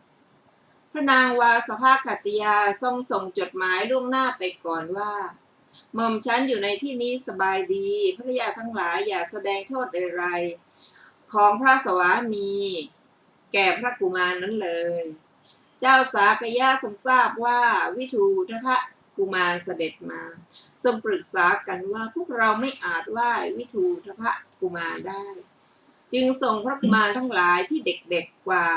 พระนางวาสภคัตติยาทรงส่งจดหมายล่วงหน้าไปก่อนว่าหม่อมฉันอยู่ในที่นี้สบายดีภริยาทั้งหลายอย่าแสดงโทษใดๆของพระสวามีแก่พระกุมารนั้นเลยเจ้าสากยะทรงทราบว่าวิทูทพะกุมารเสด็จมาทรงปรึกษากันว่าพวกเราไม่อาจไหว้วิทูทพะกุมารได้จึงส่งพระกุมารทั้งหลายที่เด็กๆกว่า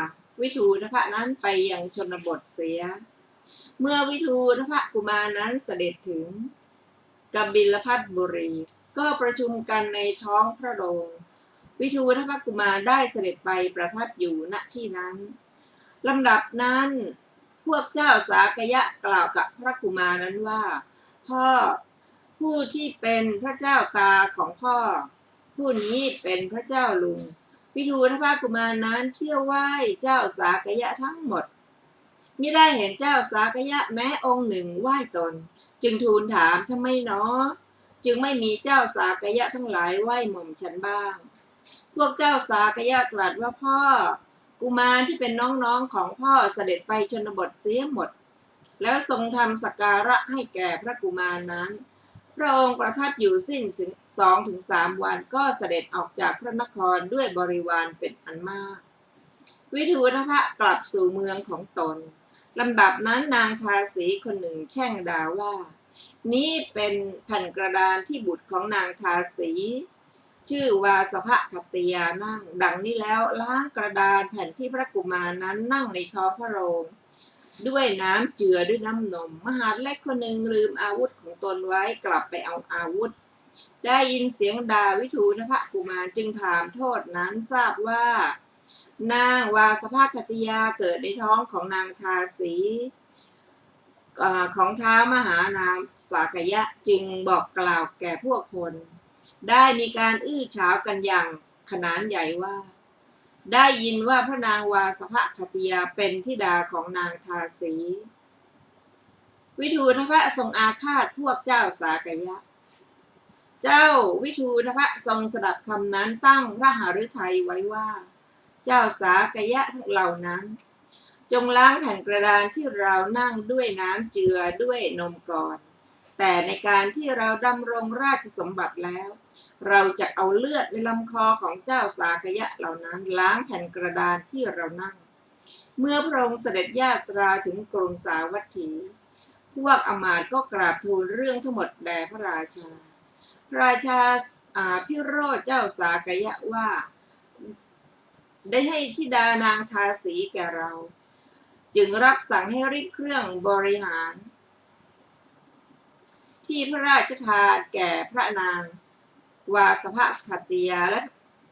วิทูทพะนั้นไปยังชนบทเสียเมื่อวิทูทพะกุมารนั้นเสด็จถึงกบิลพัสบุรีก็ประชุมกันในท้องพระโรง วิทูธพกุมารได้เสด็จไปประทับอยู่ณที่นั้นลำดับนั้นพวกเจ้าสากยะกล่าวกับพระกุมารนั้นว่าพ่อผู้ที่เป็นพระเจ้าตาของพ่อผู้นี้เป็นพระเจ้าลุงวิทูธพกุมารนั้นเที่ยวไหว้เจ้าสากยะทั้งหมดมิได้เห็นเจ้าสากยะแม้องค์หนึ่งไหว้ตนจึงทูลถามทำไมหนอจึงไม่มีเจ้าสากยะทั้งหลายไหว้หม่อมฉันบ้างพวกเจ้าสากยะตรัสว่าพ่อกุมารที่เป็นน้องๆของพ่อเสด็จไปชนบทเสียหมดแล้วทรงทำสักการะให้แก่พระกุมารนั้นพระองค์ประทับอยู่สิ้นถึง2-3 วันก็เสด็จออกจากพระนครด้วยบริวารเป็นอันมากวิทูธพกลับสู่เมืองของตนลำดับนั้นนางทาสีคนหนึ่งแช่งด่าว่านี้เป็นแผ่นกระดานที่บุตรของนางทาสีชื่อวาสภคัตติยานั่งดังนี้แล้วล้างกระดานแผ่นที่พระกุมารนั้นนั่งในท้องพระโรงด้วยน้ำเจือด้วยน้ำนมมหาดเล็กคนหนึ่งลืมอาวุธของตนไว้กลับไปเอาอาวุธได้ยินเสียงด่าวิทูธพกุมารจึงถามโทษนั้นทราบว่านางวาสภคัตติยาเกิดในท้องของนางทาสีของท้าวมหานามสากยะจึงบอกกล่าวแก่พวกพลได้มีการอื้อฉาวกันอย่างขนานใหญ่ว่าได้ยินว่าพระนางวาสภคัตติยาเป็นธิดาของนางทาสีวิทูธพทรงอาฆาตพวกเจ้าสากยะเจ้าวิทูธพทรงสดับคำนั้นตั้งพระหฤทัยไว้ว่าเจ้าสากยะทั้งเหล่านั้นจงล้างแผ่นกระดานที่เรานั่งด้วยน้ำเจือด้วยนมก่อนแต่ในการที่เราดำรงราชสมบัติแล้วเราจะเอาเลือดในลำคอของเจ้าสากยะเหล่านั้นล้างแผ่นกระดานที่เรานั่งเมื่อพระองค์เสด็จญาตราถึงกรุงสาวัตถีพวกอมาตย์ก็กราบทูลเรื่องทั้งหมดแด่พระราชาราชาพิโรธเจ้าสากยะว่าได้ให้ธิดานางทาสีแก่เราจึงรับสั่งให้รีบเครื่องบริหารที่พระราชทานแก่พระนางวาสภคัตติยาและ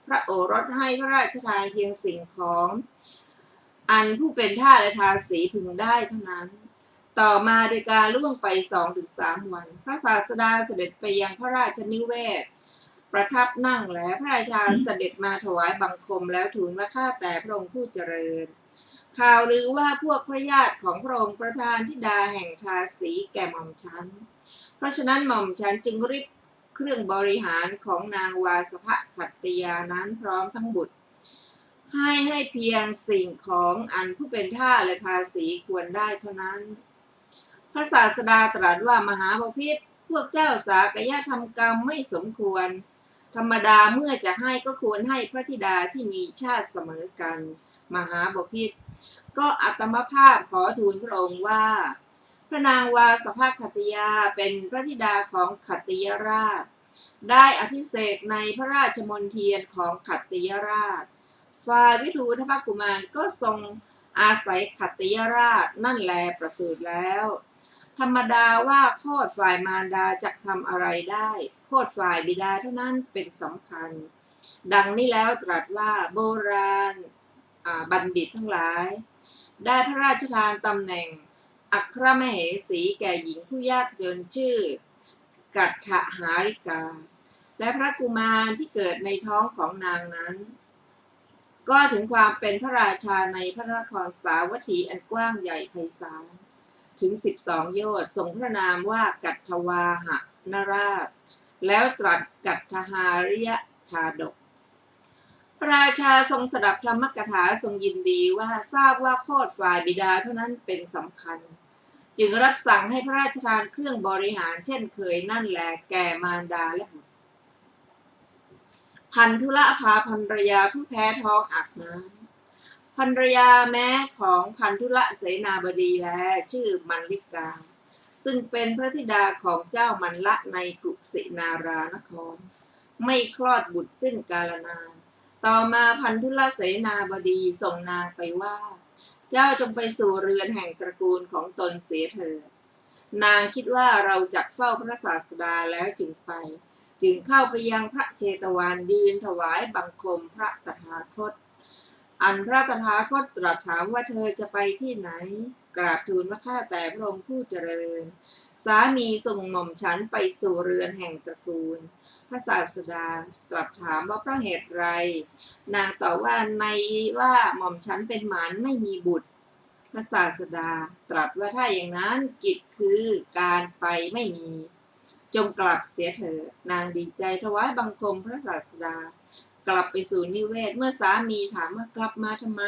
พระโอรสให้พระราชทานเพียงสิ่งของอันผู้เป็นทาสและทาสีพึงได้เท่านั้นต่อมาโดยการล่วงไป2-3 วันพระศาสดาเสด็จไปยังพระราชนิเวศประทับนั่งแล้วพระราชาเสด็จมาถวายบังคมแล้วทูลว่าข้าแต่พระองค์ผู้เจริญข่าวลือว่าพวกพระญาติของพระองค์ประทานธิดาแห่งทาสีแก่หม่อมฉันเพราะฉะนั้นหม่อมฉันจึงรีบเครื่องบริหารของนางวาสภคัตติยานั้นพร้อมทั้งบุตรให้เพียงสิ่งของอันผู้เป็นทาสและทาสีควรได้เท่านั้นพระศาสดาตรัสว่ามหาบพิตรพวกเจ้าสากยะทำกรรมไม่สมควรธรรมดาเมื่อจะให้ก็ควรให้พระธิดาที่มีชาติเสมอกันมหาบพิตรก็อัตมภาพขอทูลพระองค์ว่าพระนางวาสภคัตติยาเป็นพระธิดาของขัตติยราชได้อภิเษกในพระราชมณฑียนของขัตติยราชฝ่ายวิทูธพกุมารก็ทรงอาศัยขัตติยราชนั่นแลประเสริฐแล้วธรรมดาว่าโคตรฝ่ายมารดาจะทำอะไรได้โคตรฝ่ายบิดาเท่านั้นเป็นสำคัญดังนี้แล้วตรัสว่าโบราณบัณฑิตทั้งหลายได้พระราชทานตำแหน่งอัครมเหสีแก่หญิงผู้ยากจนชื่อกัตถหาริกาและพระกุมารที่เกิดในท้องของนางนั้นก็ถึงความเป็นพระราชาในพระนครสาวัตถีอันกว้างใหญ่ไพศาลถึง12 โยชน์ทรงพระนามว่ากัตถวาหนราชแล้วตรัสกัตถหาริยชาดกพระราชาทรงสดับธรรมกถาทรงยินดีว่าทราบว่าโคตรฝ่ายบิดาเท่านั้นเป็นสำคัญจึงรับสั่งให้พระราชทานเครื่องบริหารเช่นเคยนั่นแหละแก่มารดาและบุตรพันธุละพาภรรยาผู้แพ้ท้องอาบน้ำภรรยาแม้ของพันธุละเสนาบดีแลชื่อมัลลิกาซึ่งเป็นพระธิดาของเจ้ามัลละในกุสินารานครไม่คลอดบุตรสิ้นกาลนานต่อมาพันธุละเสนาบดีส่งนางไปว่าเจ้าจงไปสู่เรือนแห่งตระกูลของตนเสียเถิดนางคิดว่าเราจักเฝ้าพระศาสดาแล้วจึงไป จึงเข้าไปยังพระเชตวันยืนถวายบังคมพระตถาคตอันพระตถาคตตรัสถามว่าเธอจะไปที่ไหนกราบทูลว่าข้าแต่พระองค์ผู้เจริญสามีส่งหม่อมฉันไปสู่เรือนแห่งตระกูลพระศาสดาตรัสถามว่าเพราะเหตุไรนางตอบว่าในว่าหม่อมฉันเป็นหมานไม่มีบุตรพระศาสดาตรัสว่าถ้าอย่างนั้นกิจคือการไปไม่มีจงกลับเสียเถิดนางดีใจถวายบังคมพระศาสดากลับไปสู่นิเวศเมื่อสามีถามว่ากลับมาทำไม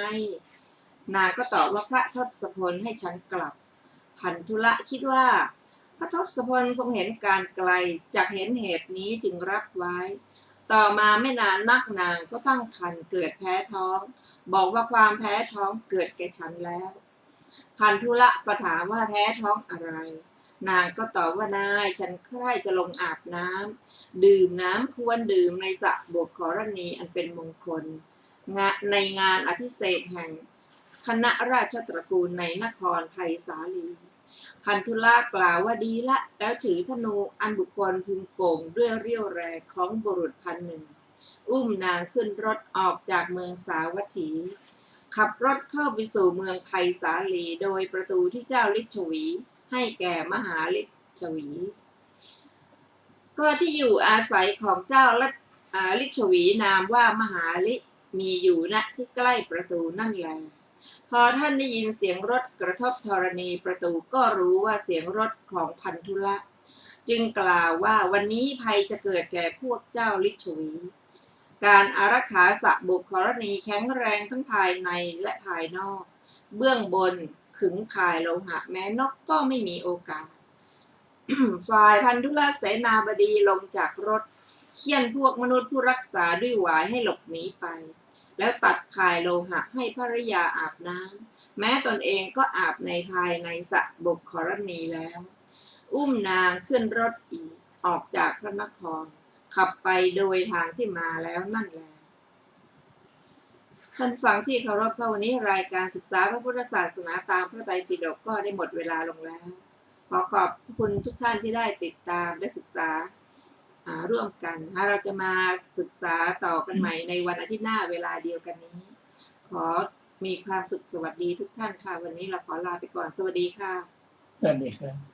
นางก็ตอบว่าพระทศพลให้ฉันกลับพันธุละคิดว่าพระทศพลทรงเห็นการไกลจากเห็นเหตุนี้จึงรับไว้ต่อมาไม่นานนักนางก็ตั้งครรภ์เกิดแพ้ท้องบอกว่าความแพ้ท้องเกิดแก่ฉันแล้วพันธุละก็ถามว่าแพ้ท้องอะไรนางก็ตอบว่านายฉันใคร่จะลงอาบน้ำดื่มน้ำควรดื่มในสระบกขรณีอันเป็นมงคลในงานอภิเษกแห่งคณะราชตระกูลในนครไผ่สาลีพันธุละกล่าวว่าดีละแล้วถือธนูอันบุคคลพึงโก่งด้วยเรี่ยวแรงของบุรุษพันหนึ่งอุ้มนางขึ้นรถออกจากเมืองสาวัตถีขับรถเข้าไปสู่เมืองไผ่สาลีโดยประตูที่เจ้าฤทธวีให้แก่มหาฤทธวีก็ที่อยู่อาศัยของเจ้าฤทธวีนามว่ามหาฤทธิ์มีอยู่ณที่ใกล้ประตูนั่นแลพอท่านได้ยินเสียงรถกระทบธรณีประตูก็รู้ว่าเสียงรถของพันธุละจึงกล่าวว่าวันนี้ภัยจะเกิดแก่พวกเจ้าฤทธวีการอารักขาสระบุขรณีแข็งแรงทั้งภายในและภายนอกเบื้องบนขึงข่ายโลหะแม้นกก็ไม่มีโอกาส ฝ่ายพันธุละเสนาบดีลงจากรถเฆี่ยนพวกมนุษย์ผู้รักษาด้วยหวายให้หลบหนีไปแล้วตัดข่ายโลหะให้ภริยาอาบน้ำแม้ตนเองก็อาบในภายในสระบุขรณีแล้วอุ้มนางขึ้นรถอีกออกจากพระนครขับไปโดยทางที่มาแล้วนั่นแหละท่านฟังที่เคารพวันนี้รายการศึกษาพระพุทธศาสนาตามพระไตรปิฎกก็ได้หมดเวลาลงแล้วขอขอบคุณทุกท่านที่ได้ติดตามและศึกษาร่วมกันเราจะมาศึกษาต่อกันใหม่ในวันอาทิตย์หน้าเวลาเดียวกันนี้ขอมีความสุขสวัสดีทุกท่านค่ะวันนี้เราขอลาไปก่อนสวัสดีค่ะ
สวัสดีครับ